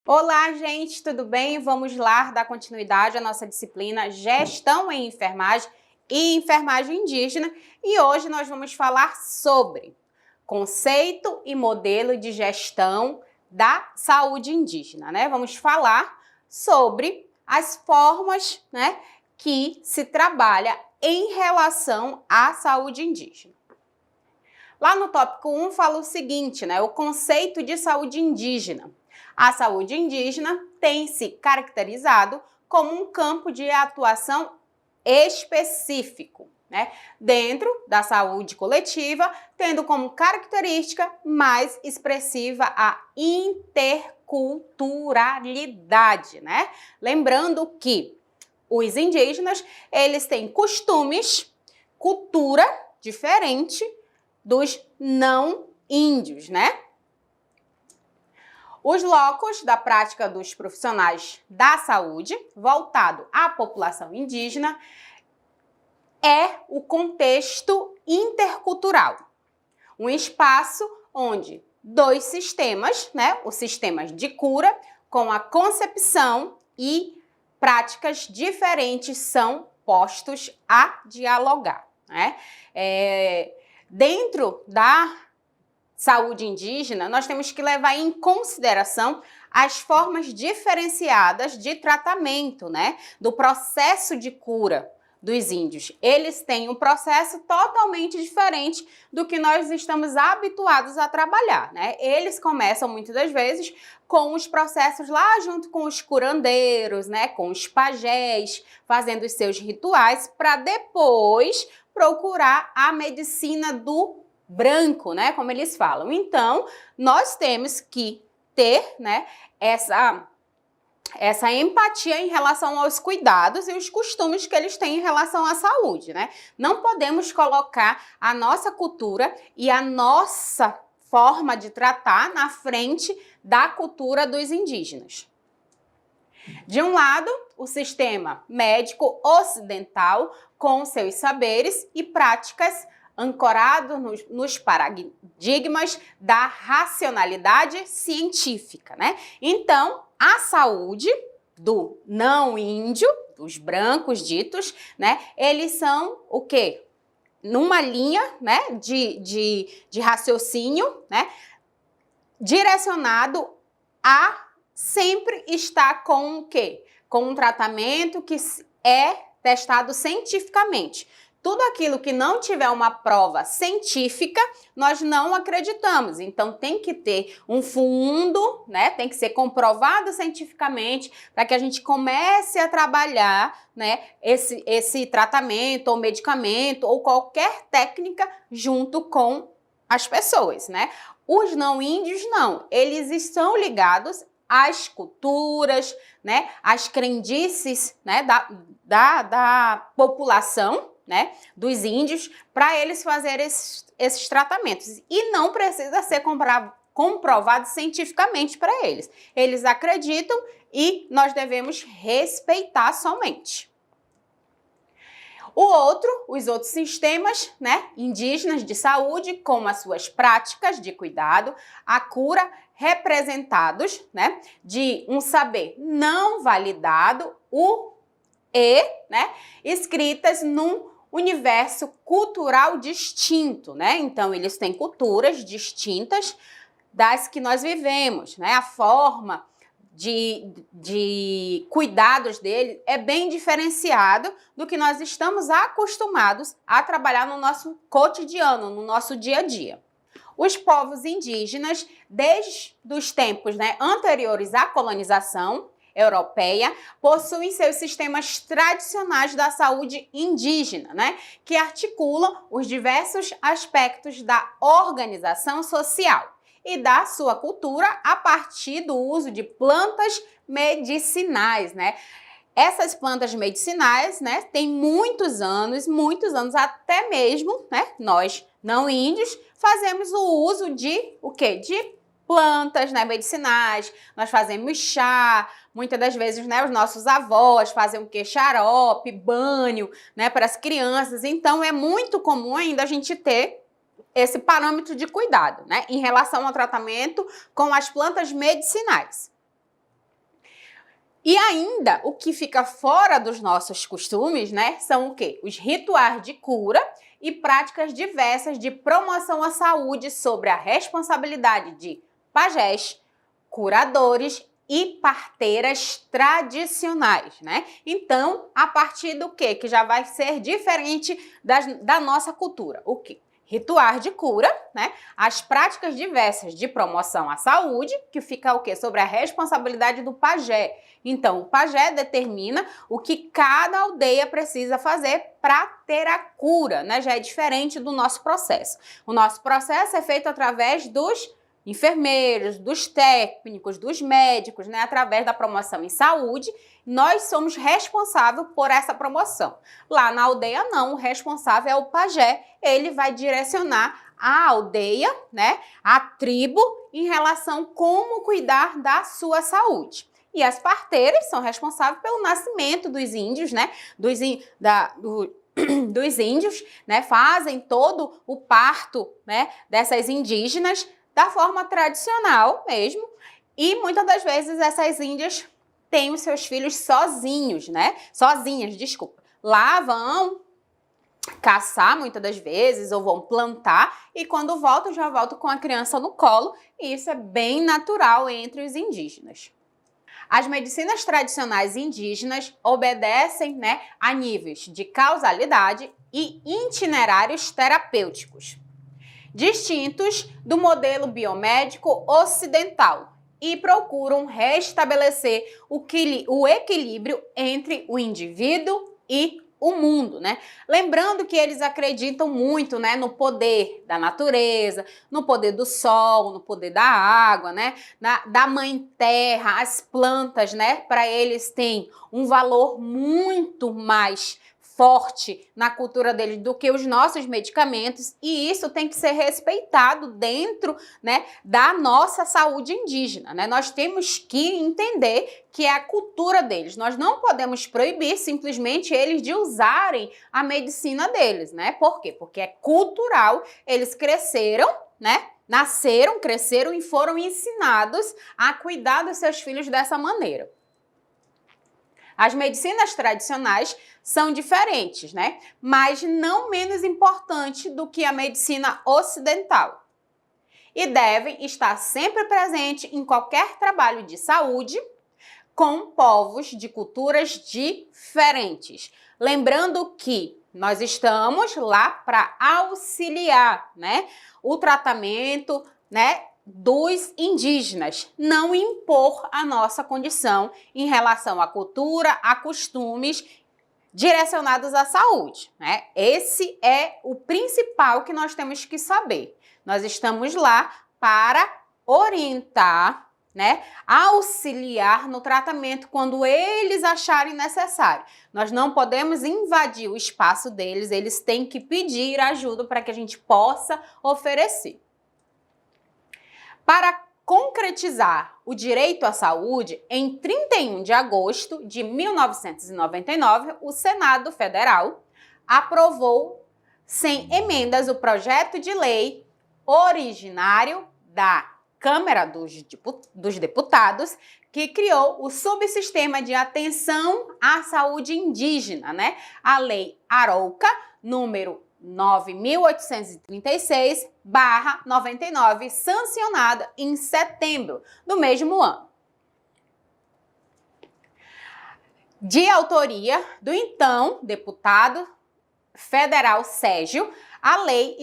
Olá, gente, tudo bem? Vamos lá dar continuidade à nossa disciplina Gestão em Enfermagem e Enfermagem Indígena. E hoje nós vamos falar sobre conceito e modelo de gestão da saúde indígena, né? Vamos falar sobre as formas, né, que se trabalha em relação à saúde indígena. Lá no tópico 1 fala o seguinte, né? O conceito de saúde indígena. A saúde indígena tem se caracterizado como um campo de atuação específico, né? Dentro da saúde coletiva, tendo como característica mais expressiva a interculturalidade, né? Lembrando que os indígenas, eles têm costumes, cultura diferente dos não índios, né? Os locos da prática dos profissionais da saúde, voltado à população indígena, é o contexto intercultural. Um espaço onde dois sistemas, né, os sistemas de cura, com a concepção e práticas diferentes, são postos a dialogar, né? Dentro da saúde indígena, nós temos que levar em consideração as formas diferenciadas de tratamento, né, do processo de cura dos índios. Eles têm um processo totalmente diferente do que nós estamos habituados a trabalhar, né? Eles começam muitas das vezes com os processos lá junto com os curandeiros, né, com os pajés, fazendo os seus rituais para depois procurar a medicina do branco, né, como eles falam. Então, nós temos que ter, né, essa empatia em relação aos cuidados e os costumes que eles têm em relação à saúde, né? Não podemos colocar a nossa cultura e a nossa forma de tratar na frente da cultura dos indígenas. De um lado, o sistema médico ocidental, com seus saberes e práticas ancorado nos paradigmas da racionalidade científica, né? Então, a saúde do não índio, dos brancos ditos, né? Eles são o quê? Numa linha, né, de raciocínio, né, direcionado a sempre estar com o quê? Com um tratamento que é testado cientificamente. Tudo aquilo que não tiver uma prova científica, nós não acreditamos. Então, tem que ter um fundo, né? Tem que ser comprovado cientificamente para que a gente comece a trabalhar, né, esse tratamento ou medicamento ou qualquer técnica junto com as pessoas, né? Os não índios, não. Eles estão ligados às culturas, né, às crendices, né, da população, né, dos índios, para eles fazerem esses tratamentos. E não precisa ser comprovado cientificamente para eles. Eles acreditam e nós devemos respeitar somente. Os outros sistemas, né, indígenas de saúde, como as suas práticas de cuidado, a cura, representados, né, de um saber não validado, né, escritas num universo cultural distinto, né? Então, eles têm culturas distintas das que nós vivemos, né? A forma de cuidados dele é bem diferenciado do que nós estamos acostumados a trabalhar no nosso cotidiano, no nosso dia a dia. Os povos indígenas, desde os tempos, né, anteriores à colonização europeia, possuem seus sistemas tradicionais da saúde indígena, né, que articulam os diversos aspectos da organização social e da sua cultura a partir do uso de plantas medicinais, né? Essas plantas medicinais, né, têm muitos anos, até mesmo, né, nós não índios fazemos o uso de o quê? De plantas, né, medicinais. Nós fazemos chá, muitas das vezes, né, os nossos avós fazem o quê? Xarope, banho, né, para as crianças. Então é muito comum ainda a gente ter esse parâmetro de cuidado, né, em relação ao tratamento com as plantas medicinais. E ainda, o que fica fora dos nossos costumes, né, são o quê? Os rituais de cura e práticas diversas de promoção à saúde sobre a responsabilidade de pajés, curadores e parteiras tradicionais, né? Então, a partir do quê? Que já vai ser diferente da nossa cultura. O quê? Rituais de cura, né? As práticas diversas de promoção à saúde, que fica o quê? Sobre a responsabilidade do pajé. Então, o pajé determina o que cada aldeia precisa fazer para ter a cura, né? Já é diferente do nosso processo. O nosso processo é feito através dos enfermeiros, dos técnicos, dos médicos, né? Através da promoção em saúde, nós somos responsáveis por essa promoção. Lá na aldeia não, o responsável é o pajé, ele vai direcionar a aldeia, né? A tribo em relação a como cuidar da sua saúde. E as parteiras são responsáveis pelo nascimento dos índios, né? Dos índios, né? Fazem todo o parto, né? Dessas indígenas da forma tradicional mesmo, e muitas das vezes essas índias têm os seus filhos sozinhos, né? Sozinhas, desculpa. Lá vão caçar muitas das vezes, ou vão plantar, e quando voltam, já voltam com a criança no colo, e isso é bem natural entre os indígenas. As medicinas tradicionais indígenas obedecem, né, a níveis de causalidade e itinerários terapêuticos, distintos do modelo biomédico ocidental, e procuram restabelecer o equilíbrio entre o indivíduo e o mundo, né? Lembrando que eles acreditam muito, né, no poder da natureza, no poder do sol, no poder da água, né, da mãe terra, as plantas, né, para eles têm um valor muito mais forte na cultura deles do que os nossos medicamentos, e isso tem que ser respeitado dentro, né, da nossa saúde indígena, né? Nós temos que entender que é a cultura deles. Nós não podemos proibir simplesmente eles de usarem a medicina deles, né? Por quê? Porque é cultural, eles cresceram, né? Nasceram, cresceram e foram ensinados a cuidar dos seus filhos dessa maneira. As medicinas tradicionais são diferentes, né? Mas não menos importantes do que a medicina ocidental. E devem estar sempre presentes em qualquer trabalho de saúde com povos de culturas diferentes. Lembrando que nós estamos lá para auxiliar, né, o tratamento, né, dos indígenas, não impor a nossa condição em relação à cultura, a costumes direcionados à saúde, né? Esse é o principal que nós temos que saber. Nós estamos lá para orientar, né, auxiliar no tratamento quando eles acharem necessário. Nós não podemos invadir o espaço deles, eles têm que pedir ajuda para que a gente possa oferecer. Para concretizar o direito à saúde, em 31 de agosto de 1999, o Senado Federal aprovou, sem emendas, o projeto de lei originário da Câmara dos Deputados, que criou o subsistema de atenção à saúde indígena, né? A Lei Arouca, número 9.836/99, sancionada em setembro do mesmo ano. De autoria do então deputado federal Sérgio, a lei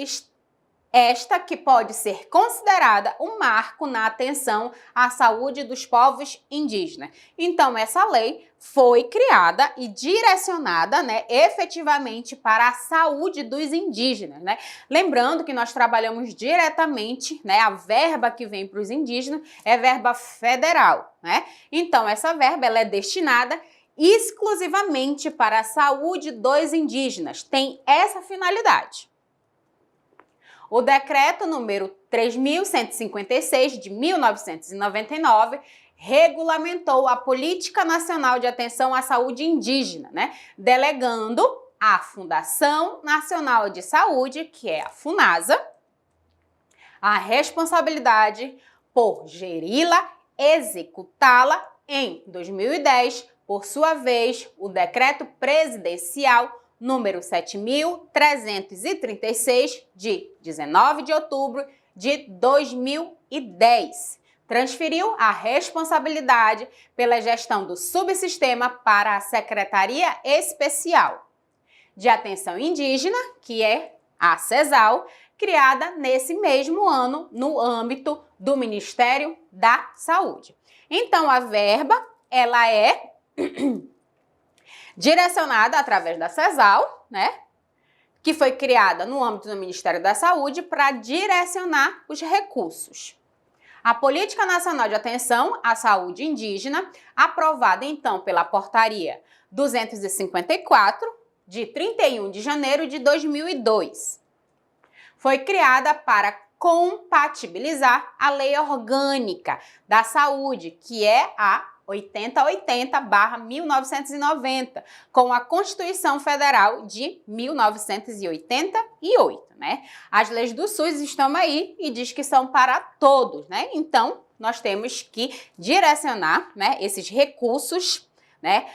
esta que pode ser considerada um marco na atenção à saúde dos povos indígenas. Então, essa lei foi criada e direcionada, né, efetivamente para a saúde dos indígenas, né? Lembrando que nós trabalhamos diretamente, né, a verba que vem para os indígenas é verba federal, né? Então, essa verba ela é destinada exclusivamente para a saúde dos indígenas, tem essa finalidade. O decreto número 3.156 de 1999 regulamentou a Política Nacional de Atenção à Saúde Indígena, né? Delegando à Fundação Nacional de Saúde, que é a FUNASA, a responsabilidade por geri-la, executá-la em 2010, por sua vez, o Decreto Presidencial número 7.336, de 19 de outubro de 2010, transferiu a responsabilidade pela gestão do subsistema para a Secretaria Especial de Atenção Indígena, que é a CESAL, criada nesse mesmo ano no âmbito do Ministério da Saúde. Então, a verba, ela é direcionada através da CESAL, né, que foi criada no âmbito do Ministério da Saúde para direcionar os recursos. A Política Nacional de Atenção à Saúde Indígena, aprovada então pela Portaria 254, de 31 de janeiro de 2002, foi criada para compatibilizar a Lei Orgânica da Saúde, que é a 8080/1990, com a Constituição Federal de 1988, né? As leis do SUS estão aí e diz que são para todos, né? Então, nós temos que direcionar, né, esses recursos, né,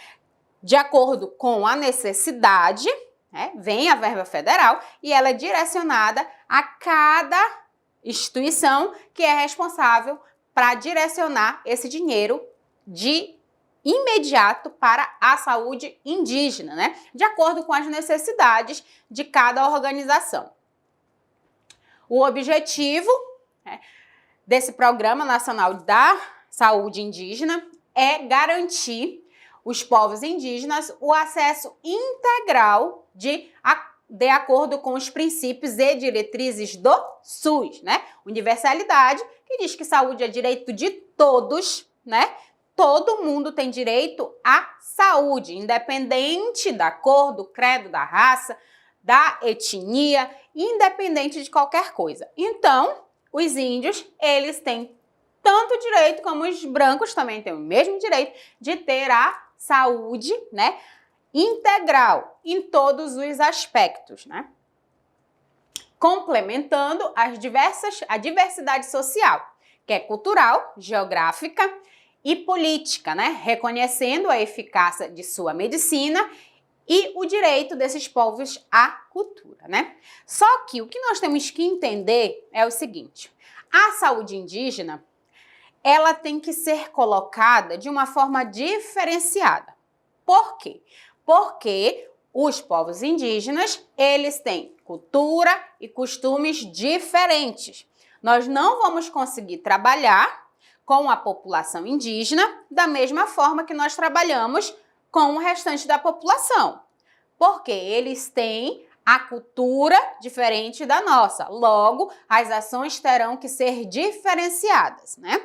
de acordo com a necessidade, né? Vem a verba federal e ela é direcionada a cada instituição que é responsável para direcionar esse dinheiro de imediato para a saúde indígena, né? De acordo com as necessidades de cada organização. O objetivo, né, desse Programa Nacional da Saúde Indígena é garantir os povos indígenas o acesso integral de acordo com os princípios e diretrizes do SUS, né? Universalidade, que diz que saúde é direito de todos, né? Todo mundo tem direito à saúde, independente da cor, do credo, da raça, da etnia, independente de qualquer coisa. Então, os índios, eles têm tanto direito como os brancos também têm o mesmo direito de ter a saúde, né, integral em todos os aspectos, né? Complementando a diversidade social, que é cultural, geográfica e política, né? Reconhecendo a eficácia de sua medicina e o direito desses povos à cultura, né? Só que o que nós temos que entender é o seguinte: a saúde indígena, ela tem que ser colocada de uma forma diferenciada. Por quê? Porque os povos indígenas, eles têm cultura e costumes diferentes. Nós não vamos conseguir trabalhar com a população indígena da mesma forma que nós trabalhamos com o restante da população, porque eles têm a cultura diferente da nossa. Logo, as ações terão que ser diferenciadas, né?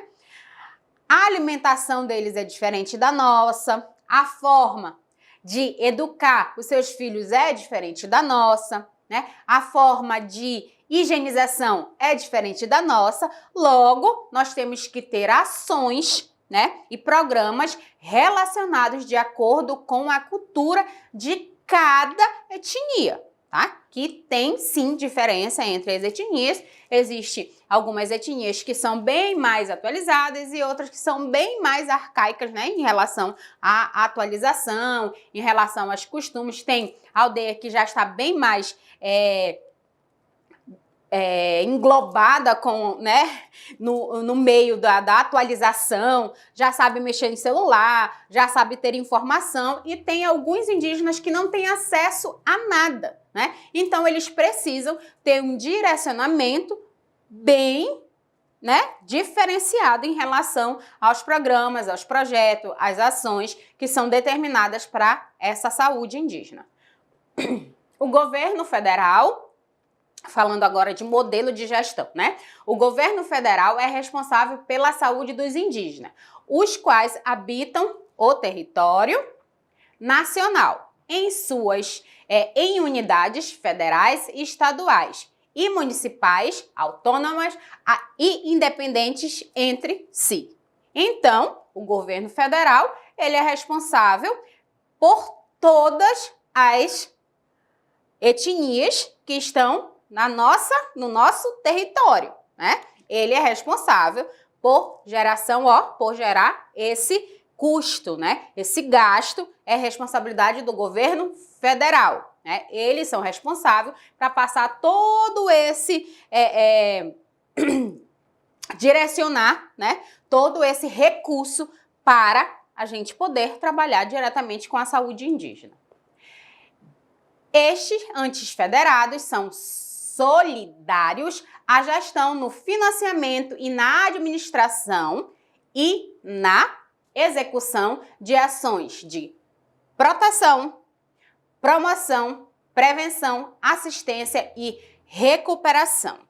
A alimentação deles é diferente da nossa, a forma de educar os seus filhos é diferente da nossa, né? A forma de higienização é diferente da nossa. Logo, nós temos que ter ações, né, e programas relacionados de acordo com a cultura de cada etnia, tá? Que tem sim diferença entre as etnias. Existem algumas etnias que são bem mais atualizadas e outras que são bem mais arcaicas, né, em relação à atualização, em relação aos costumes. Tem aldeia que já está bem mais englobada com, né, no meio da atualização, já sabe mexer em celular, já sabe ter informação, e tem alguns indígenas que não têm acesso a nada, né? Então, eles precisam ter um direcionamento bem, né, diferenciado em relação aos programas, aos projetos, às ações que são determinadas para essa saúde indígena. O governo federal, falando agora de modelo de gestão, né? O governo federal é responsável pela saúde dos indígenas, os quais habitam o território nacional, em unidades federais e estaduais e municipais, autônomas e independentes entre si. Então, o governo federal, ele é responsável por todas as etnias que estão no nosso território, né? Ele é responsável por geração, por gerar esse custo, né? Esse gasto é responsabilidade do governo federal, né? Eles são responsáveis para passar todo esse direcionar, né, todo esse recurso para a gente poder trabalhar diretamente com a saúde indígena. Estes entes federados são solidários à gestão no financiamento e na administração e na execução de ações de proteção, promoção, prevenção, assistência e recuperação.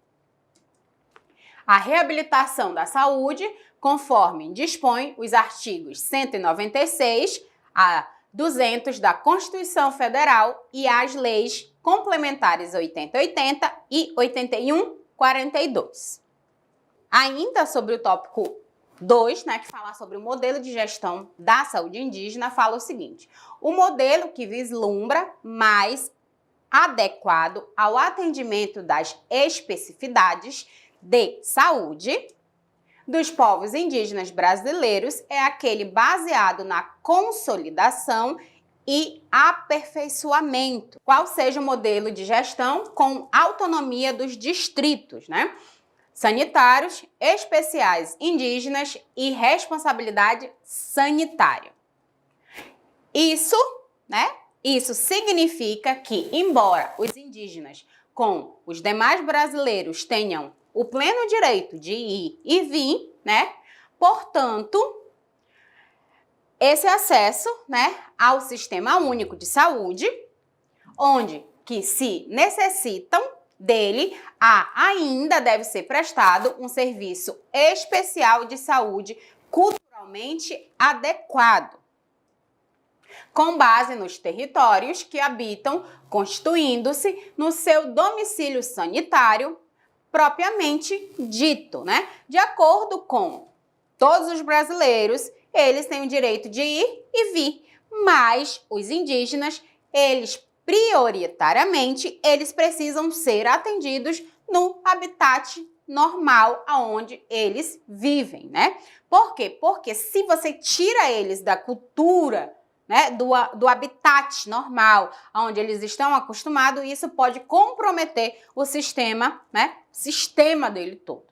A reabilitação da saúde, conforme dispõe os artigos 196 a 200 da Constituição Federal e as leis complementares 8080 e 8142. Ainda sobre o tópico 2, né, que fala sobre o modelo de gestão da saúde indígena, fala o seguinte: o modelo que vislumbra mais adequado ao atendimento das especificidades de saúde dos povos indígenas brasileiros é aquele baseado na consolidação e aperfeiçoamento, qual seja o modelo de gestão com autonomia dos distritos, né, sanitários, especiais indígenas e responsabilidade sanitária. Isso significa que, embora os indígenas com os demais brasileiros tenham o pleno direito de ir e vir, né? Portanto, esse acesso, né, ao Sistema Único de Saúde, onde que se necessitam dele, ainda deve ser prestado um serviço especial de saúde culturalmente adequado, com base nos territórios que habitam, constituindo-se no seu domicílio sanitário propriamente dito, né? De acordo com todos os brasileiros, eles têm o direito de ir e vir, mas os indígenas, eles prioritariamente, eles precisam ser atendidos no habitat normal aonde eles vivem, né? Por quê? Porque se você tira eles da cultura, né, do habitat normal, onde eles estão acostumados, isso pode comprometer o sistema, né, sistema dele todo.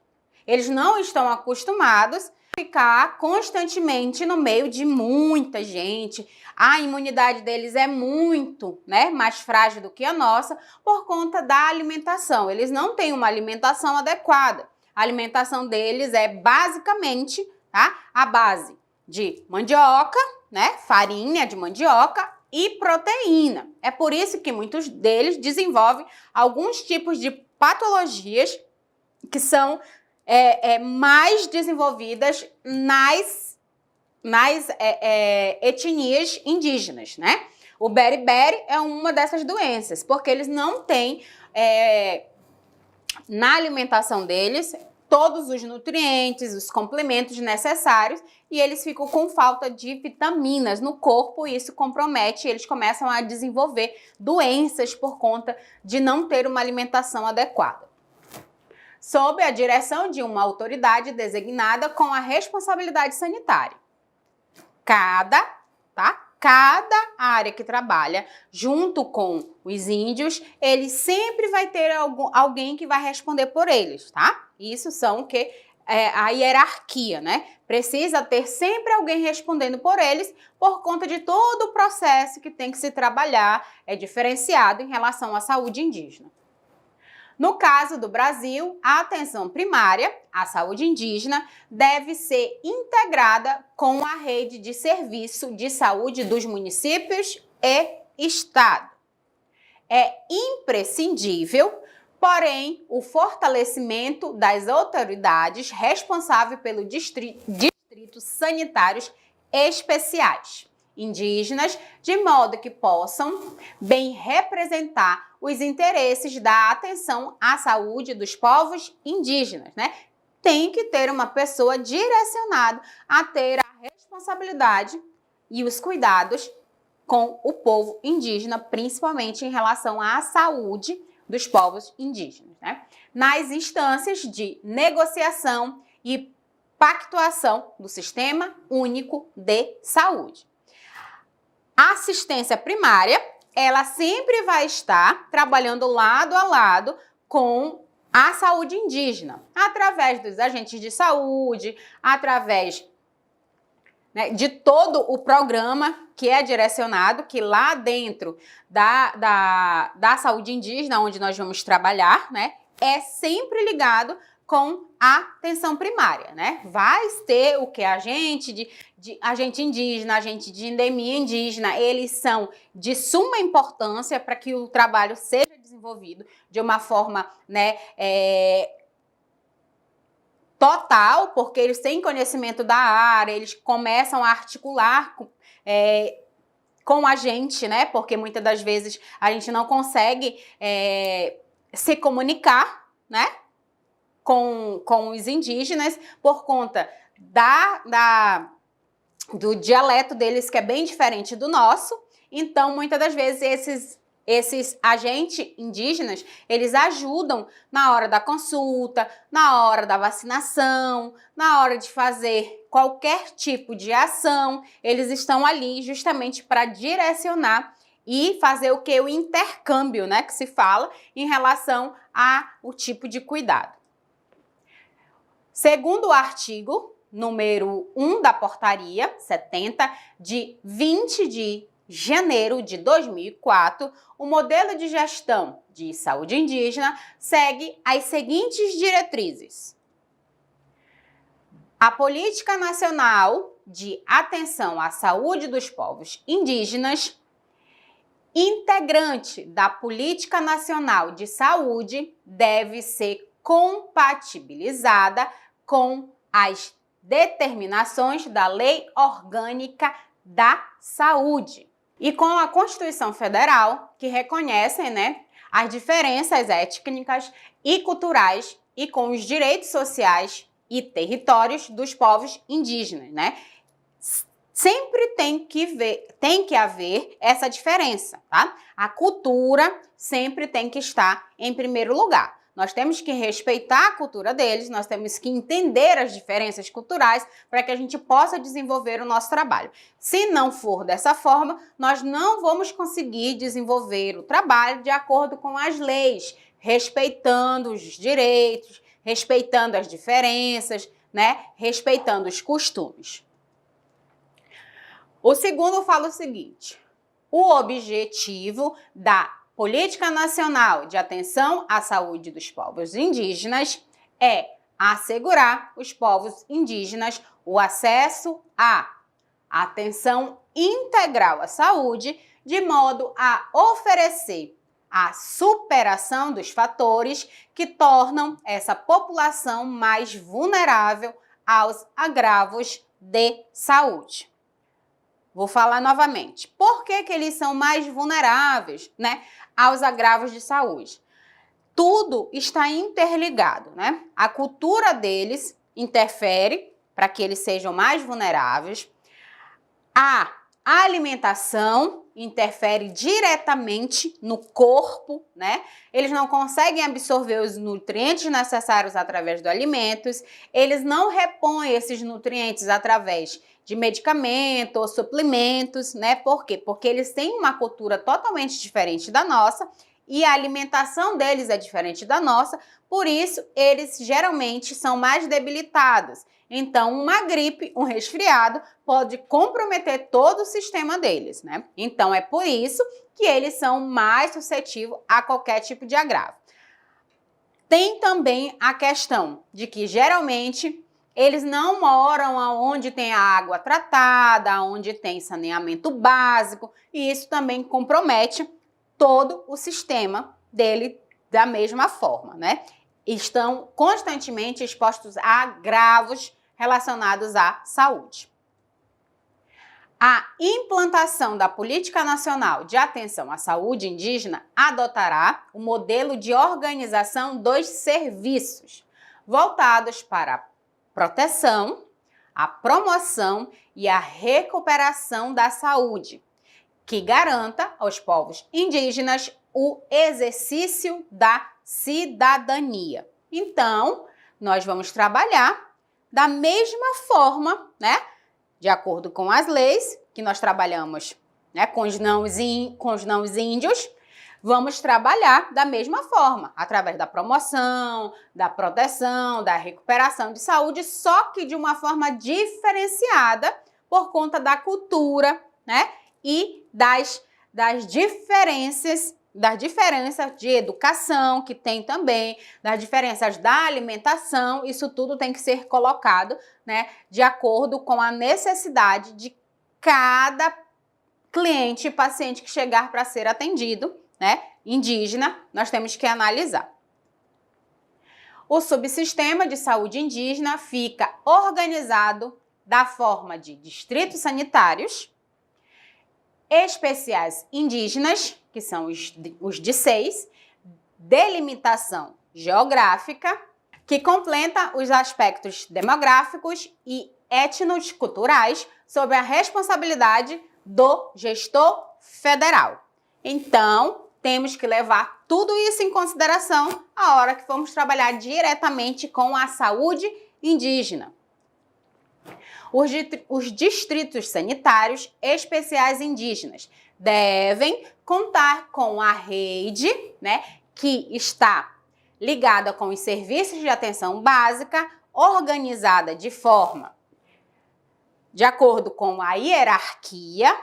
Eles não estão acostumados a ficar constantemente no meio de muita gente. A imunidade deles é muito, né, mais frágil do que a nossa por conta da alimentação. Eles não têm uma alimentação adequada. A alimentação deles é basicamente, tá, a base de mandioca, né, farinha de mandioca e proteína. É por isso que muitos deles desenvolvem alguns tipos de patologias que são mais desenvolvidas nas etnias indígenas, né? O beriberi é uma dessas doenças, porque eles não têm na alimentação deles todos os nutrientes, os complementos necessários, e eles ficam com falta de vitaminas no corpo, e isso compromete, eles começam a desenvolver doenças por conta de não ter uma alimentação adequada. Sob a direção de uma autoridade designada com a responsabilidade sanitária. Cada área que trabalha junto com os índios, ele sempre vai ter alguém que vai responder por eles, tá? Isso são a hierarquia, né? Precisa ter sempre alguém respondendo por eles por conta de todo o processo que tem que se trabalhar, é diferenciado em relação à saúde indígena. No caso do Brasil, a atenção primária, a saúde indígena, deve ser integrada com a rede de serviço de saúde dos municípios e estado. É imprescindível, porém, o fortalecimento das autoridades responsáveis pelos distritos sanitários especiais indígenas, de modo que possam bem representar os interesses da atenção à saúde dos povos indígenas, né? Tem que ter uma pessoa direcionada a ter a responsabilidade e os cuidados com o povo indígena, principalmente em relação à saúde dos povos indígenas, né? nas instâncias de negociação e pactuação do Sistema Único de Saúde. A assistência primária, ela sempre vai estar trabalhando lado a lado com a saúde indígena, através dos agentes de saúde, através, né, de todo o programa que é direcionado, que lá dentro da saúde indígena, onde nós vamos trabalhar, né, é sempre ligado com a atenção primária, né? Vai ter o que? Agente agente indígena, agente de endemia indígena, eles são de suma importância para que o trabalho seja desenvolvido de uma forma, né, total, porque eles têm conhecimento da área, eles começam a articular com a gente, né? Porque muitas das vezes a gente não consegue se comunicar, né, com os indígenas por conta do dialeto deles, que é bem diferente do nosso. Então, muitas das vezes, esses agentes indígenas, eles ajudam na hora da consulta, na hora da vacinação, na hora de fazer qualquer tipo de ação. Eles estão ali justamente para direcionar e fazer o que? O intercâmbio, né, que se fala em relação ao tipo de cuidado. Segundo o artigo número 1 da Portaria 70, de 20 de janeiro de 2004, o modelo de gestão de saúde indígena segue as seguintes diretrizes. A Política Nacional de Atenção à Saúde dos Povos Indígenas, integrante da Política Nacional de Saúde, deve ser compatibilizada com as determinações da Lei Orgânica da Saúde e com a Constituição Federal, que reconhecem, né, as diferenças étnicas e culturais e com os direitos sociais e territórios dos povos indígenas, né? Sempre tem que haver essa diferença, tá? A cultura sempre tem que estar em primeiro lugar. Nós temos que respeitar a cultura deles, nós temos que entender as diferenças culturais para que a gente possa desenvolver o nosso trabalho. Se não for dessa forma, nós não vamos conseguir desenvolver o trabalho de acordo com as leis, respeitando os direitos, respeitando as diferenças, né? Respeitando os costumes. O segundo fala o seguinte: o objetivo da Política Nacional de Atenção à Saúde dos Povos Indígenas é assegurar os povos indígenas o acesso à atenção integral à saúde, de modo a oferecer a superação dos fatores que tornam essa população mais vulnerável aos agravos de saúde. Vou falar novamente. Por que eles são mais vulneráveis, né, aos agravos de saúde? Tudo está interligado, né? A cultura deles interfere para que eles sejam mais vulneráveis. A alimentação interfere diretamente no corpo, né? Eles não conseguem absorver os nutrientes necessários através dos alimentos, eles não repõem esses nutrientes através de medicamento ou suplementos, né? Por quê? Porque eles têm uma cultura totalmente diferente da nossa e a alimentação deles é diferente da nossa, por isso eles geralmente são mais debilitados. Então, uma gripe, um resfriado, pode comprometer todo o sistema deles, né? Então, é por isso que eles são mais suscetíveis a qualquer tipo de agravo. Tem também a questão de que, geralmente, eles não moram onde tem a água tratada, onde tem saneamento básico, e isso também compromete todo o sistema dele da mesma forma, né? Estão constantemente expostos a agravos relacionados à saúde. A implantação da Política Nacional de Atenção à Saúde Indígena adotará o modelo de organização dos serviços, voltados para a proteção, a promoção e a recuperação da saúde, que garanta aos povos indígenas o exercício da cidadania. Então, nós vamos trabalhar da mesma forma, né? De acordo com as leis que nós trabalhamos, né, com os não índios, vamos trabalhar da mesma forma, através da promoção, da proteção, da recuperação de saúde, só que de uma forma diferenciada por conta da cultura, né, e das diferenças de educação que tem também, das diferenças da alimentação, isso tudo tem que ser colocado, né, de acordo com a necessidade de cada cliente e paciente que chegar para ser atendido, né, indígena, nós temos que analisar. O subsistema de saúde indígena fica organizado da forma de distritos sanitários, especiais indígenas, que são os de 6, delimitação geográfica, que completa os aspectos demográficos e étnico-culturais sob a responsabilidade do gestor federal. Então, temos que levar tudo isso em consideração a hora que formos trabalhar diretamente com a saúde indígena. Os distritos sanitários especiais indígenas devem contar com a rede, né, que está ligada com os serviços de atenção básica, organizada de acordo com a hierarquia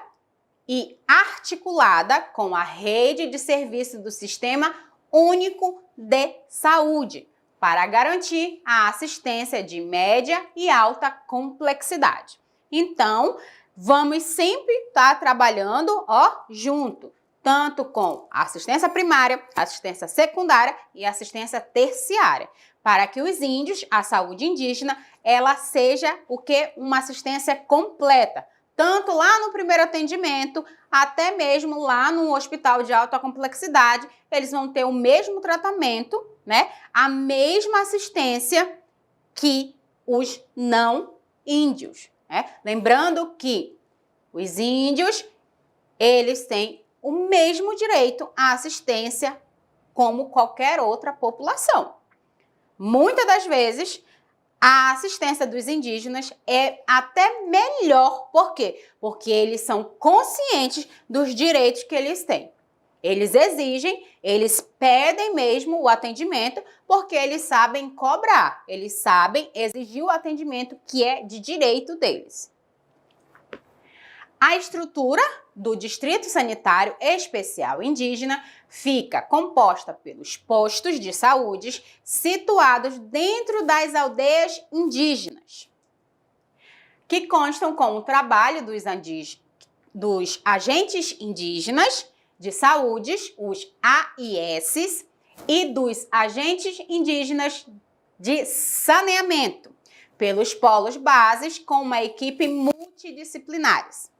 e articulada com a rede de serviço do Sistema Único de Saúde, para garantir a assistência de média e alta complexidade. Então, vamos sempre estar trabalhando, junto, tanto com assistência primária, assistência secundária e assistência terciária, para que os índios, a saúde indígena, ela seja uma assistência completa, tanto lá no primeiro atendimento, até mesmo lá no hospital de alta complexidade, eles vão ter o mesmo tratamento, né? A mesma assistência que os não índios, né? Lembrando que os índios, eles têm o mesmo direito à assistência como qualquer outra população. Muitas das vezes, a assistência dos indígenas é até melhor. Por quê? Porque eles são conscientes dos direitos que eles têm. Eles exigem, eles pedem mesmo o atendimento, porque eles sabem cobrar, eles sabem exigir o atendimento que é de direito deles. A estrutura do Distrito Sanitário Especial Indígena fica composta pelos postos de saúde situados dentro das aldeias indígenas, que constam com o trabalho dos agentes indígenas de saúde, os AIS, e dos agentes indígenas de saneamento, pelos polos bases com uma equipe multidisciplinares.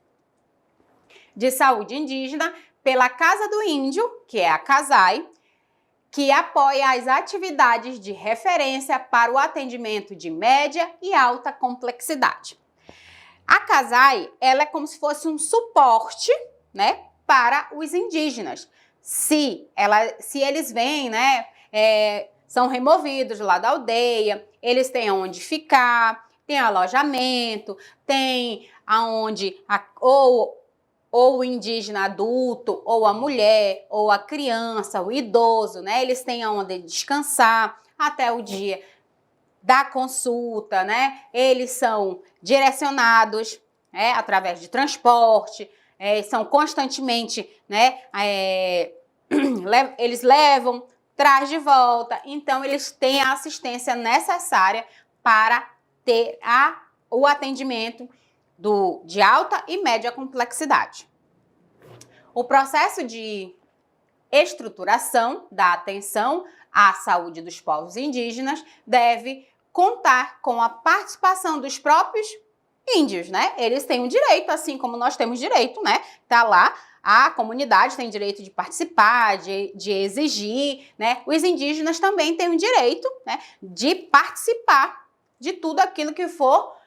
De saúde indígena, pela Casa do Índio, que é a CASAI, que apoia as atividades de referência para o atendimento de média e alta complexidade. A CASAI, ela é como se fosse um suporte, né, para os indígenas. Se eles vêm, né, são removidos lá da aldeia, eles têm onde ficar, tem alojamento, tem aonde ou o indígena adulto, ou a mulher, ou a criança, o idoso, né? Eles têm onde descansar até o dia da consulta, né? Eles são direcionados, através de transporte, são constantemente, né? Eles levam, traz de volta, então eles têm a assistência necessária para ter o atendimento de alta e média complexidade. O processo de estruturação da atenção à saúde dos povos indígenas deve contar com a participação dos próprios índios, né? Eles têm um direito, assim como nós temos direito, né? Tá lá, a comunidade tem direito de participar, de exigir, né? Os indígenas também têm o direito, né, de participar de tudo aquilo que for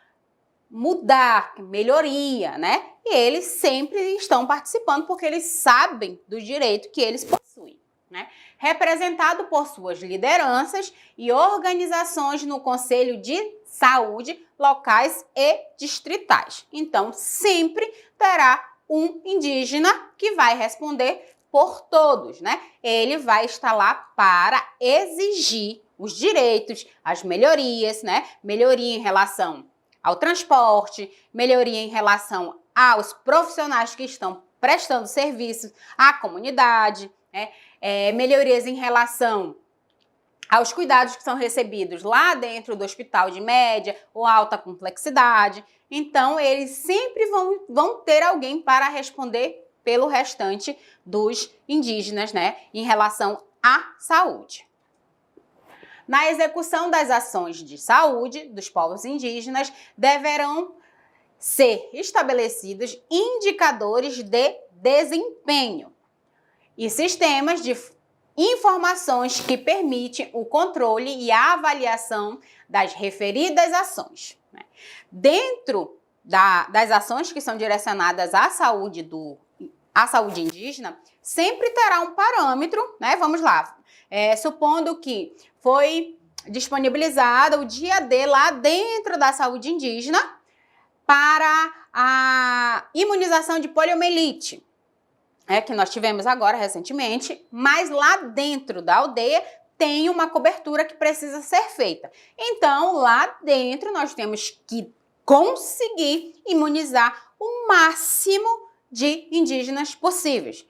mudar, melhoria, né? E eles sempre estão participando porque eles sabem do direito que eles possuem. né, representado por suas lideranças e organizações no Conselho de Saúde locais e distritais. Então, sempre terá um indígena que vai responder por todos, né? Ele vai estar lá para exigir os direitos, as melhorias, né? Melhoria em relação ao transporte, melhoria em relação aos profissionais que estão prestando serviços à comunidade, né? Melhorias em relação aos cuidados que são recebidos lá dentro do hospital de média ou alta complexidade. Então, eles sempre vão ter alguém para responder pelo restante dos indígenas, né, em relação à saúde. Na execução das ações de saúde dos povos indígenas, deverão ser estabelecidos indicadores de desempenho e sistemas de informações que permitem o controle e a avaliação das referidas ações. Dentro das ações que são direcionadas à saúde indígena, sempre terá um parâmetro, né? Vamos lá, supondo que foi disponibilizado o dia D lá dentro da saúde indígena para a imunização de poliomielite, que nós tivemos agora recentemente, mas lá dentro da aldeia tem uma cobertura que precisa ser feita. Então, lá dentro nós temos que conseguir imunizar o máximo de indígenas possíveis.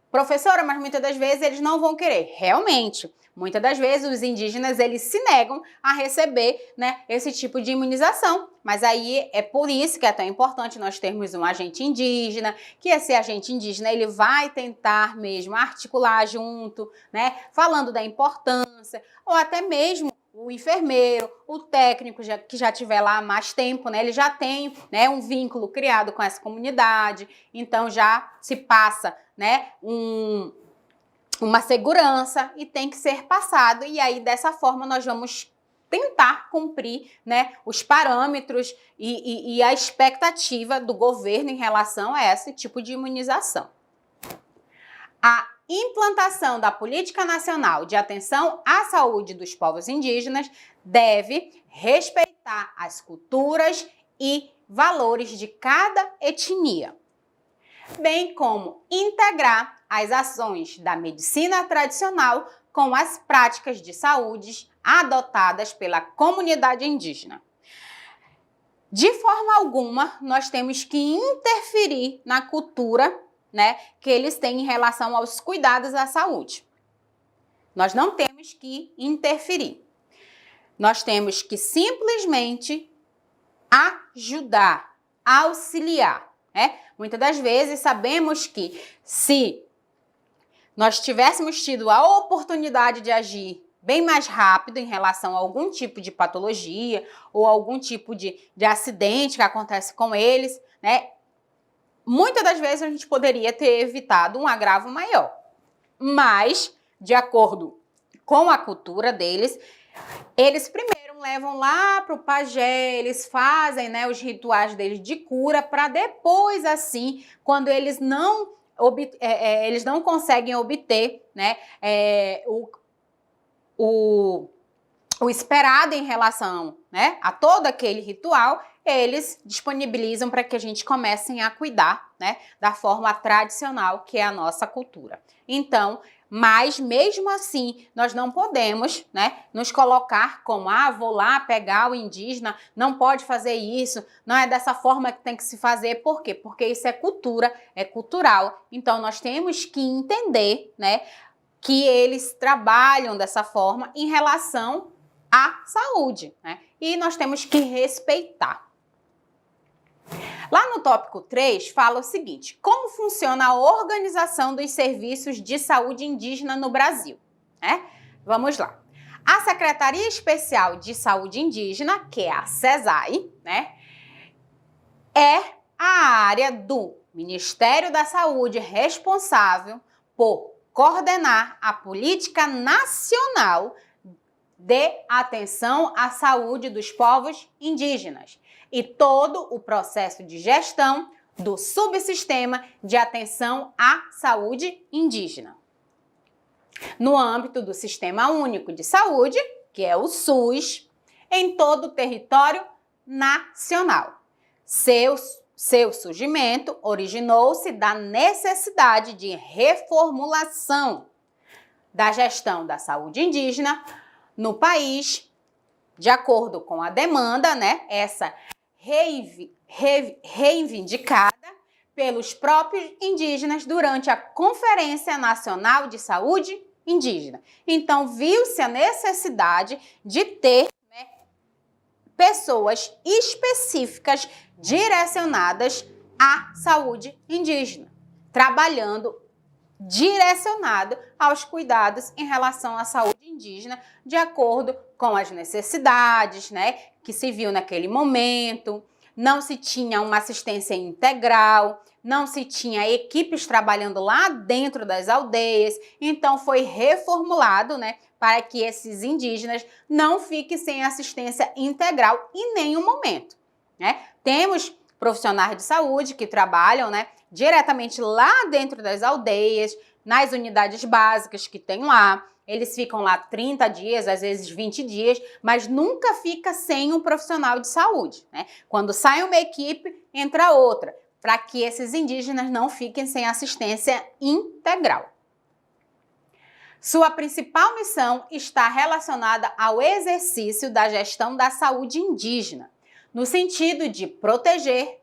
Professora, mas muitas das vezes eles não vão querer. Realmente, muitas das vezes os indígenas eles se negam a receber, né, esse tipo de imunização. Mas aí é por isso que é tão importante nós termos um agente indígena, que esse agente indígena ele vai tentar mesmo articular junto, né, falando da importância, ou até mesmo o enfermeiro, o técnico que já tiver lá há mais tempo, né, ele já tem, né, um vínculo criado com essa comunidade, então já se passa, né, uma segurança e tem que ser passado, e aí dessa forma nós vamos tentar cumprir, né, os parâmetros e a expectativa do governo em relação a esse tipo de imunização. A implantação da Política Nacional de Atenção à Saúde dos Povos Indígenas deve respeitar as culturas e valores de cada etnia, bem como integrar as ações da medicina tradicional com as práticas de saúde adotadas pela comunidade indígena. De forma alguma, nós temos que interferir na cultura, né, que eles têm em relação aos cuidados à saúde. Nós não temos que interferir. Nós temos que simplesmente ajudar, auxiliar, né? Muitas das vezes sabemos que se nós tivéssemos tido a oportunidade de agir bem mais rápido em relação a algum tipo de patologia ou algum tipo de acidente que acontece com eles, né? Muitas das vezes a gente poderia ter evitado um agravo maior. Mas, de acordo com a cultura deles, eles primeiro levam lá para o pajé, eles fazem, né, os rituais deles de cura para depois, assim, quando eles não conseguem obter, né, o esperado em relação, né, a todo aquele ritual, eles disponibilizam para que a gente comece a cuidar, né, da forma tradicional que é a nossa cultura. Então, mas mesmo assim, nós não podemos, né, nos colocar como, vou lá pegar o indígena, não pode fazer isso, não é dessa forma que tem que se fazer. Por quê? Porque isso é cultura, é cultural. Então, nós temos que entender, né, que eles trabalham dessa forma em relação à saúde, né, e nós temos que respeitar. Lá no tópico 3, fala o seguinte: como funciona a organização dos serviços de saúde indígena no Brasil? Vamos lá. A Secretaria Especial de Saúde Indígena, que é a SESAI, né, é a área do Ministério da Saúde responsável por coordenar a política nacional de atenção à saúde dos povos indígenas e todo o processo de gestão do subsistema de atenção à saúde indígena. no âmbito do Sistema Único de Saúde, que é o SUS, em todo o território nacional. Seu surgimento originou-se da necessidade de reformulação da gestão da saúde indígena no país, de acordo com a demanda, né, essa reivindicada pelos próprios indígenas durante a Conferência Nacional de Saúde Indígena. Então, viu-se a necessidade de ter, né, pessoas específicas direcionadas à saúde indígena, trabalhando direcionado aos cuidados em relação à saúde indígena, de acordo com as necessidades, né, que se viu naquele momento. Não se tinha uma assistência integral, não se tinha equipes trabalhando lá dentro das aldeias, então foi reformulado, né, para que esses indígenas não fiquem sem assistência integral em nenhum momento, né? Temos profissionais de saúde que trabalham, né, diretamente lá dentro das aldeias, nas unidades básicas que tem lá. Eles ficam lá 30 dias, às vezes 20 dias, mas nunca fica sem um profissional de saúde, né? Quando sai uma equipe, entra outra, para que esses indígenas não fiquem sem assistência integral. Sua principal missão está relacionada ao exercício da gestão da saúde indígena, no sentido de proteger,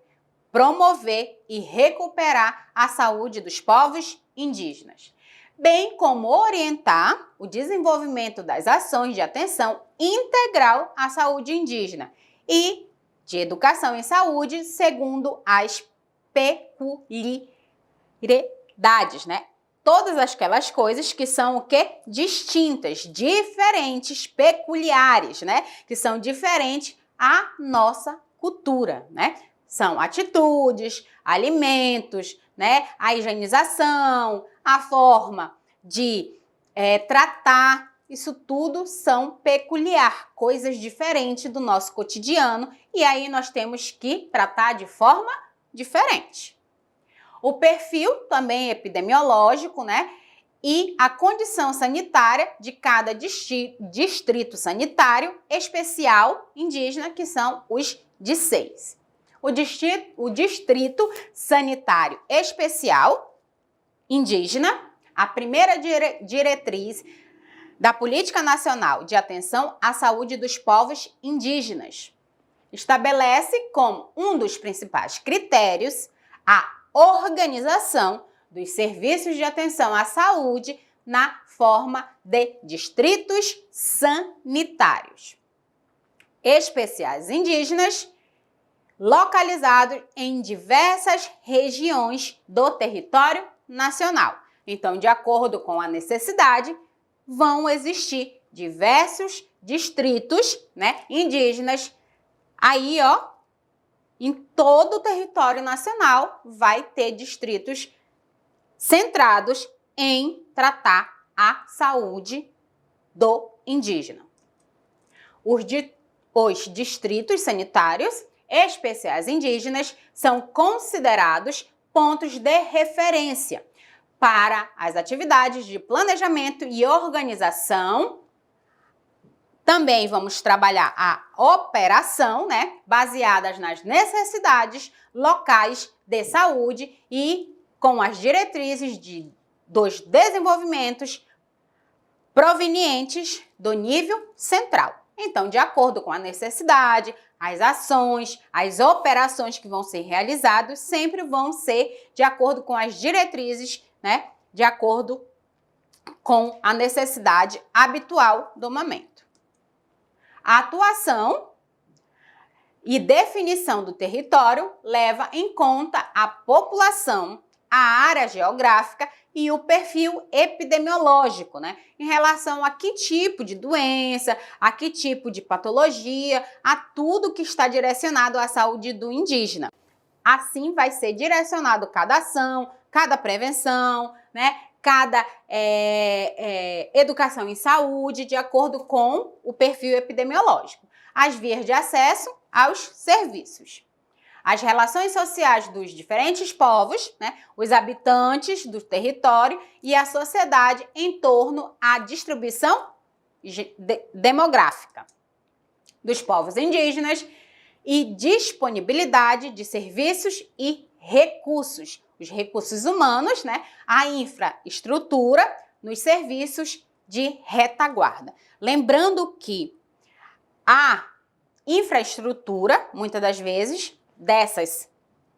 promover e recuperar a saúde dos povos indígenas, bem como orientar o desenvolvimento das ações de atenção integral à saúde indígena e de educação em saúde segundo as peculiaridades, né? Todas aquelas coisas que são o quê? Distintas, diferentes, peculiares, né? Que são diferentes à nossa cultura, né? São atitudes, alimentos, né? A higienização, a forma de tratar, isso tudo são peculiar, coisas diferentes do nosso cotidiano, e aí nós temos que tratar de forma diferente. O perfil também epidemiológico, né? E a condição sanitária de cada distrito sanitário especial indígena, que são os DISEIs. O Distrito Sanitário Especial Indígena, a primeira diretriz da Política Nacional de Atenção à Saúde dos Povos Indígenas, estabelece como um dos principais critérios a organização dos serviços de atenção à saúde na forma de distritos sanitários especiais indígenas, localizados em diversas regiões do território nacional. Então, de acordo com a necessidade, vão existir diversos distritos, né, indígenas. Aí, ó, em todo o território nacional vai ter distritos centrados em tratar a saúde do indígena. Os distritos sanitários especiais indígenas são considerados pontos de referência para as atividades de planejamento e organização. Também vamos trabalhar a operação, né, baseadas nas necessidades locais de saúde e com as diretrizes dos desenvolvimentos provenientes do nível central. Então, de acordo com a necessidade, as ações, as operações que vão ser realizadas sempre vão ser de acordo com as diretrizes, né, de acordo com a necessidade habitual do momento. A atuação e definição do território leva em conta a população, a área geográfica e o perfil epidemiológico, né? Em relação a que tipo de doença, a que tipo de patologia, a tudo que está direcionado à saúde do indígena. Assim vai ser direcionado cada ação, cada prevenção, né? Cada educação em saúde, de acordo com o perfil epidemiológico. As vias de acesso aos serviços. as relações sociais dos diferentes povos, né, os habitantes do território e a sociedade em torno à distribuição demográfica dos povos indígenas e disponibilidade de serviços e recursos, os recursos humanos, né, a infraestrutura nos serviços de retaguarda. Lembrando que a infraestrutura, muitas das vezes,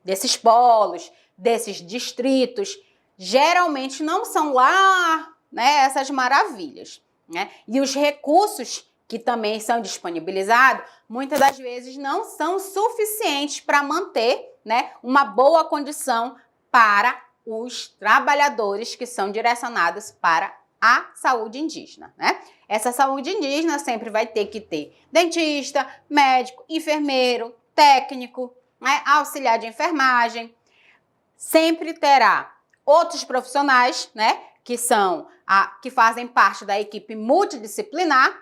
desses polos, desses distritos, geralmente não são lá, né, essas maravilhas, né? E os recursos que também são disponibilizados, muitas das vezes não são suficientes para manter, né, uma boa condição para os trabalhadores que são direcionados para a saúde indígena, né? Essa saúde indígena sempre vai ter que ter dentista, médico, enfermeiro, técnico, né, auxiliar de enfermagem. Sempre terá outros profissionais, né, que fazem parte da equipe multidisciplinar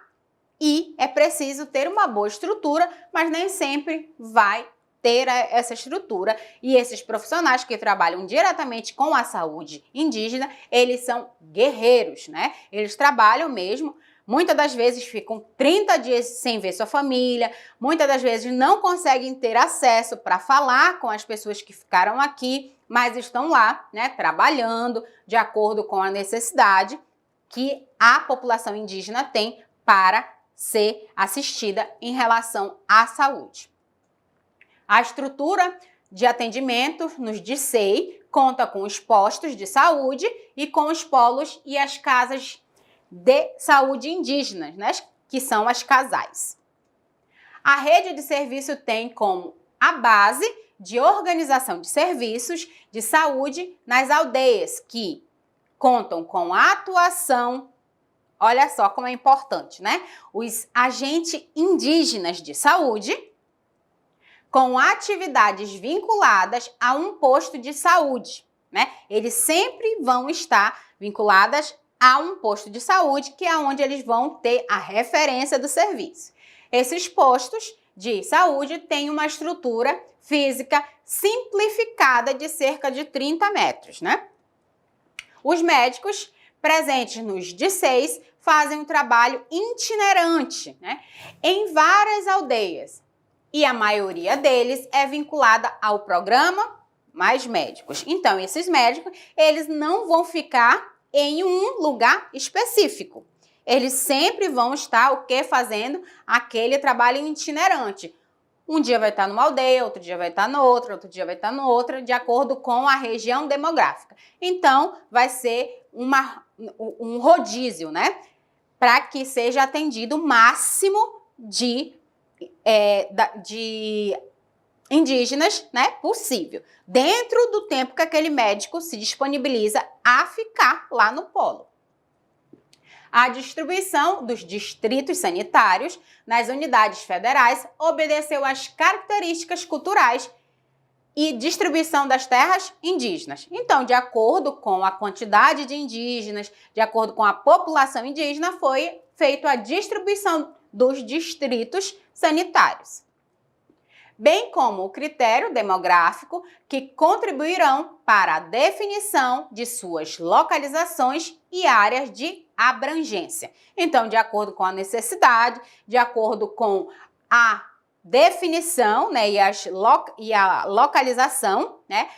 e é preciso ter uma boa estrutura, mas nem sempre vai ter essa estrutura. E esses profissionais que trabalham diretamente com a saúde indígena, eles são guerreiros, né? Eles trabalham mesmo, muitas das vezes ficam 30 dias sem ver sua família, muitas das vezes não conseguem ter acesso para falar com as pessoas que ficaram aqui, mas estão lá, né, trabalhando de acordo com a necessidade que a população indígena tem para ser assistida em relação à saúde. A estrutura de atendimento nos DICEI conta com os postos de saúde e com os polos e as casas de saúde indígenas, né, que são as casais. A rede de serviço tem como a base de organização de serviços de saúde nas aldeias, que contam com a atuação, olha só como é importante, né? Os agentes indígenas de saúde, com atividades vinculadas a um posto de saúde, né? Eles sempre vão estar vinculadas a um posto de saúde, que é onde eles vão ter a referência do serviço. Esses postos de saúde têm uma estrutura física simplificada de cerca de 30 metros, né? Os médicos presentes nos DICEIs fazem um trabalho itinerante, né, em várias aldeias. E a maioria deles é vinculada ao programa Mais Médicos. Então, esses médicos, eles não vão ficar em um lugar específico. Eles sempre vão estar, o quê? Fazendo aquele trabalho itinerante. Um dia vai estar numa aldeia, outro dia vai estar no outro dia vai estar no outra, de acordo com a região demográfica. Então, vai ser um rodízio, né? Para que seja atendido o máximo de indígenas, né, possível, dentro do tempo que aquele médico se disponibiliza a ficar lá no polo. A distribuição dos distritos sanitários nas unidades federais obedeceu às características culturais e distribuição das terras indígenas. Então, de acordo com a quantidade de indígenas, de acordo com a população indígena, foi feita a distribuição dos distritos sanitários, bem como o critério demográfico, que contribuirão para a definição de suas localizações e áreas de abrangência. Então, de acordo com a necessidade, de acordo com a definição, né, e a localização, né,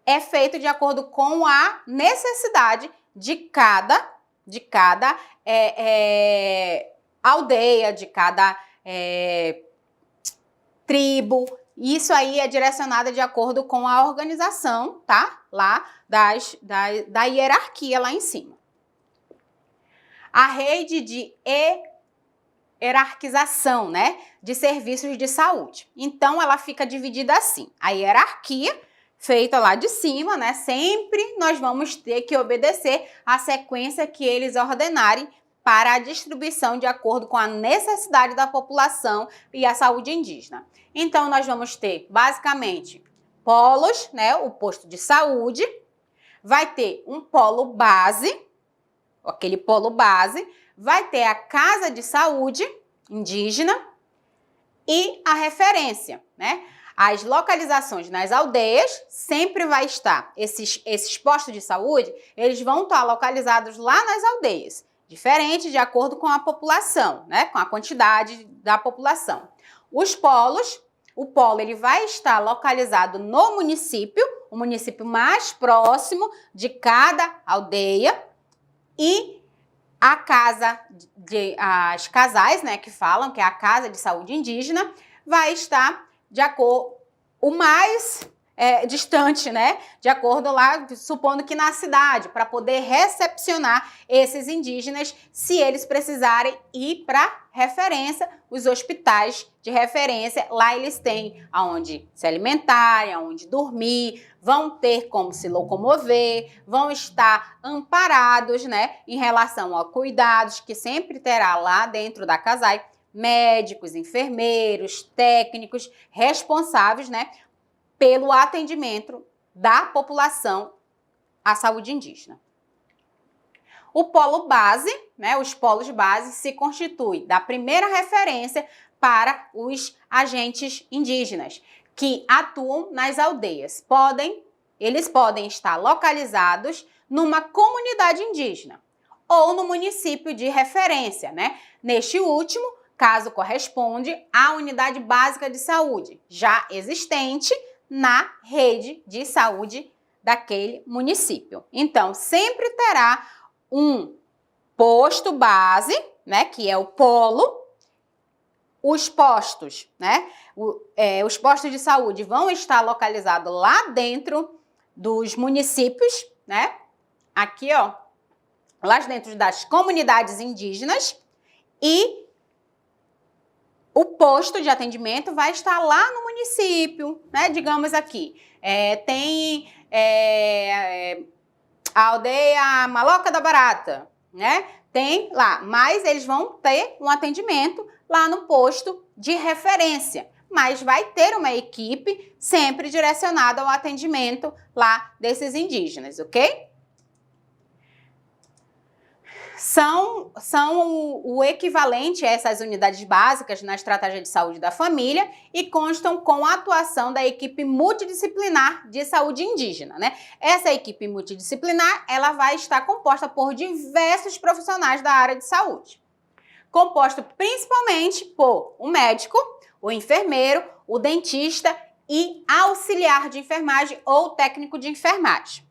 é feito de acordo com a necessidade de cada aldeia, de cada tribo. Isso aí é direcionado de acordo com a organização, tá? Lá da hierarquia lá em cima. A rede de hierarquização, né, de serviços de saúde. Então, ela fica dividida assim. A hierarquia feita lá de cima, né, sempre nós vamos ter que obedecer a sequência que eles ordenarem para a distribuição de acordo com a necessidade da população e a saúde indígena. Então, nós vamos ter, basicamente, polos, né, o posto de saúde, vai ter um polo base, aquele polo base, vai ter a casa de saúde indígena e a referência, né? As localizações nas aldeias sempre vai estar, esses postos de saúde, eles vão estar localizados lá nas aldeias, diferente de acordo com a população, né? Com a quantidade da população. Os polos, o polo ele vai estar localizado no município, o município mais próximo de cada aldeia, e a casa, as casais, né, que falam, que é a casa de saúde indígena, vai estar de acordo, o mais distante, né, de acordo lá, supondo que na cidade, para poder recepcionar esses indígenas, se eles precisarem ir para referência, os hospitais de referência, lá eles têm aonde se alimentarem, aonde dormir, vão ter como se locomover, vão estar amparados, né, em relação a cuidados que sempre terá lá dentro da CASAI, médicos, enfermeiros, técnicos, responsáveis, né, pelo atendimento da população à saúde indígena. O polo base, né, os polos base se constituem da primeira referência para os agentes indígenas que atuam nas aldeias. Eles podem estar localizados numa comunidade indígena ou no município de referência, né? Neste último, caso corresponde à unidade básica de saúde, já existente na rede de saúde daquele município. Então, sempre terá um posto base, né, que é o polo. Os postos, né, os postos de saúde vão estar localizados lá dentro dos municípios, né, aqui, ó, lá dentro das comunidades indígenas, e o posto de atendimento vai estar lá no município, né? Digamos aqui, tem a aldeia Maloca da Barata, né? Tem lá, mas eles vão ter um atendimento lá no posto de referência, mas vai ter uma equipe sempre direcionada ao atendimento lá desses indígenas, ok? São o equivalente a essas unidades básicas na estratégia de saúde da família e constam com a atuação da equipe multidisciplinar de saúde indígena, né? Essa equipe multidisciplinar, ela vai estar composta por diversos profissionais da área de saúde, composto principalmente por o médico, o enfermeiro, o dentista e auxiliar de enfermagem ou técnico de enfermagem.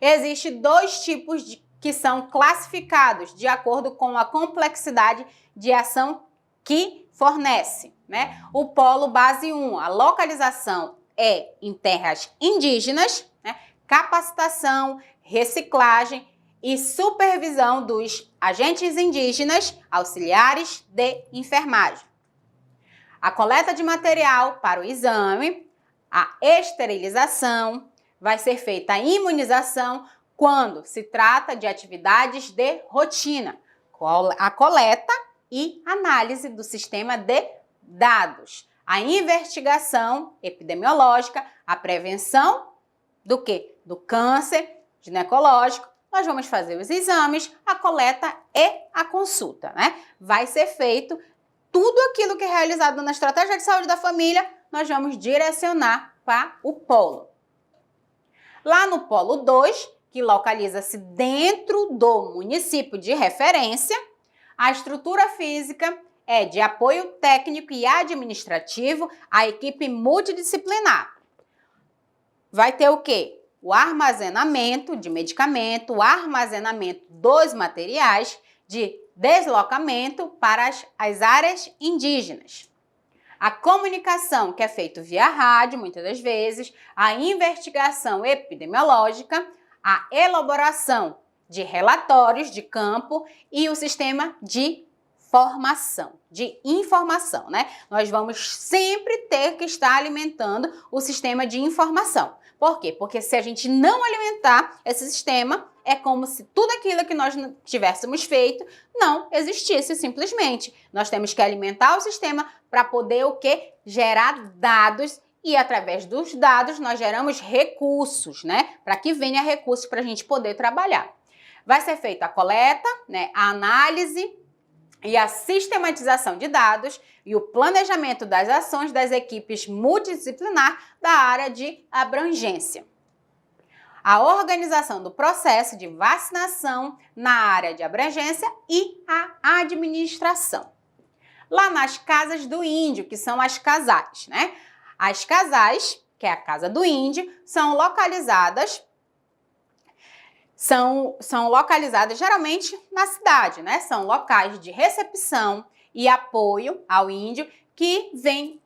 Existem dois tipos que são classificados de acordo com a complexidade de ação que fornece, né? O polo base 1, a localização é em terras indígenas, né? Capacitação, reciclagem e supervisão dos agentes indígenas, auxiliares de enfermagem. A coleta de material para o exame, a esterilização, vai ser feita a imunização quando se trata de atividades de rotina, a coleta e análise do sistema de dados, a investigação epidemiológica, a prevenção do quê? Do câncer ginecológico. Nós vamos fazer os exames, a coleta e a consulta, né? Vai ser feito tudo aquilo que é realizado na estratégia de saúde da família, nós vamos direcionar para o polo. Lá no polo 2, que localiza-se dentro do município de referência, a estrutura física é de apoio técnico e administrativo à equipe multidisciplinar. Vai ter o quê? O armazenamento de medicamento, o armazenamento dos materiais de deslocamento para as áreas indígenas. A comunicação, que é feita via rádio, muitas das vezes, a investigação epidemiológica, a elaboração de relatórios de campo e o sistema de formação, de informação, né? Nós vamos sempre ter que estar alimentando o sistema de informação. Por quê? Porque se a gente não alimentar esse sistema, é como se tudo aquilo que nós tivéssemos feito não existisse simplesmente. Nós temos que alimentar o sistema para poder o quê? Gerar dados. E através dos dados nós geramos recursos, né? Para que venha recursos para a gente poder trabalhar. Vai ser feita a coleta, né? A análise e a sistematização de dados e o planejamento das ações das equipes multidisciplinar da área de abrangência. A organização do processo de vacinação na área de abrangência e a administração. Lá nas casas do índio, que são as casais, né? As casais, que é a casa do índio, são localizadas geralmente na cidade, né? São locais de recepção e apoio ao índio que vem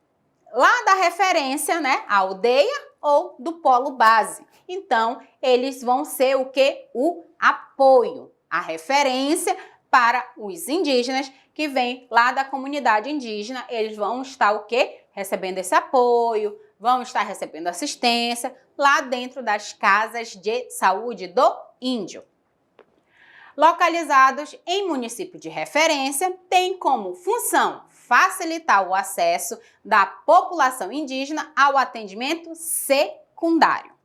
lá da referência, né? A aldeia ou do polo base. Então, eles vão ser o quê? O apoio, a referência para os indígenas que vêm lá da comunidade indígena. Eles vão estar o quê? Recebendo esse apoio, vão estar recebendo assistência lá dentro das casas de saúde do índio. Localizados em município de referência, tem como função facilitar o acesso da população indígena ao atendimento secundário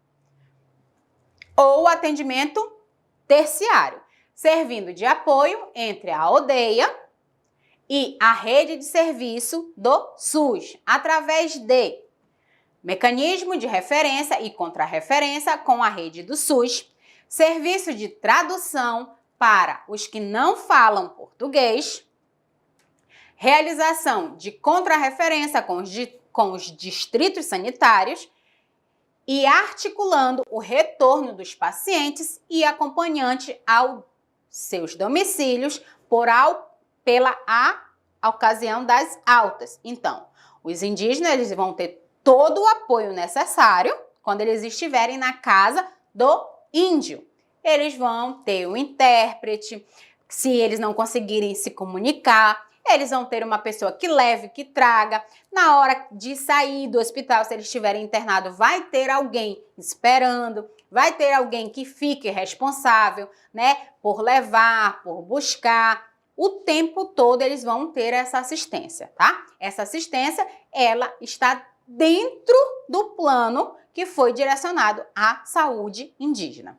ou atendimento terciário, servindo de apoio entre a aldeia e a rede de serviço do SUS, através de mecanismo de referência e contrarreferência com a rede do SUS, serviço de tradução para os que não falam português, realização de contrarreferência com os distritos sanitários e articulando o retorno dos pacientes e acompanhante aos seus domicílios pela ocasião das altas. Então, os indígenas eles vão ter todo o apoio necessário quando eles estiverem na casa do índio. Eles vão ter um intérprete, se eles não conseguirem se comunicar, eles vão ter uma pessoa que leve, que traga. Na hora de sair do hospital, se eles estiverem internados, vai ter alguém esperando, vai ter alguém que fique responsável, né, por levar, por buscar. O tempo todo eles vão ter essa assistência, tá? Essa assistência, ela está dentro do plano que foi direcionado à saúde indígena.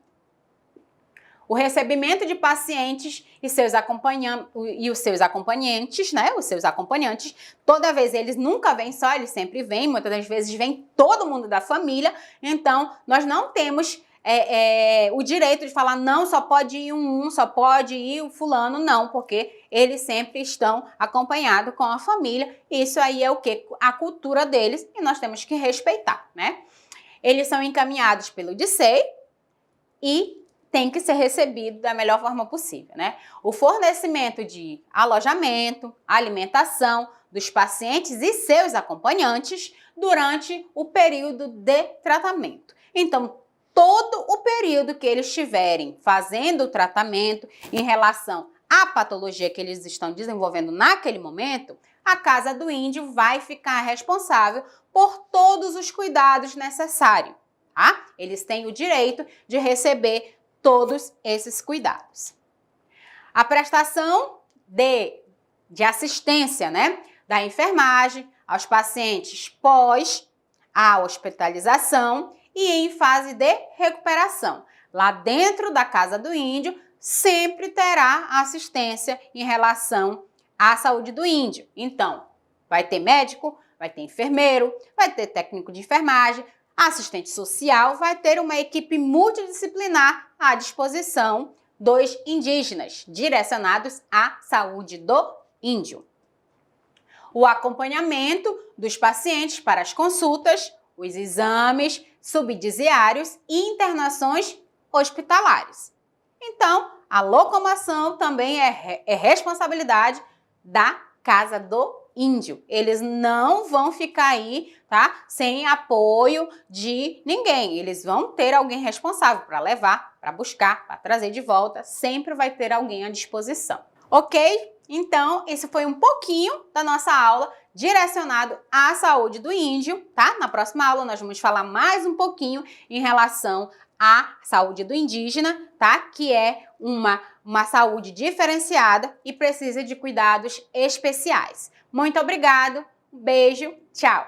O recebimento de pacientes e os seus acompanhantes, né? Os seus acompanhantes, toda vez eles nunca vêm só, eles sempre vêm, muitas das vezes vem todo mundo da família. Então, nós não temos o direito de falar, não, só pode ir só pode ir o fulano, não, porque eles sempre estão acompanhados com a família. Isso aí é o quê? A cultura deles e nós temos que respeitar, né? Eles são encaminhados pelo DICEI e tem que ser recebido da melhor forma possível, né? O fornecimento de alojamento, alimentação dos pacientes e seus acompanhantes durante o período de tratamento. Então, todo o período que eles estiverem fazendo o tratamento em relação à patologia que eles estão desenvolvendo naquele momento, a Casa do Índio vai ficar responsável por todos os cuidados necessários, tá? Eles têm o direito de receber todos esses cuidados. A prestação de assistência, né, da enfermagem aos pacientes pós a hospitalização e em fase de recuperação. Lá dentro da Casa do Índio, sempre terá assistência em relação à saúde do índio. Então, vai ter médico, vai ter enfermeiro, vai ter técnico de enfermagem, assistente social, vai ter uma equipe multidisciplinar à disposição dos indígenas, direcionados à saúde do índio. O acompanhamento dos pacientes para as consultas, os exames subsidiários e internações hospitalares. Então, a locomoção também é responsabilidade da Casa do Índio. Eles não vão ficar aí, tá, sem apoio de ninguém. Eles vão ter alguém responsável para levar, para buscar, para trazer de volta. Sempre vai ter alguém à disposição. Ok? Então, esse foi um pouquinho da nossa aula direcionado à saúde do índio, tá? Na próxima aula nós vamos falar mais um pouquinho em relação à saúde do indígena, tá? Que é uma saúde diferenciada e precisa de cuidados especiais. Muito obrigado, um beijo, tchau!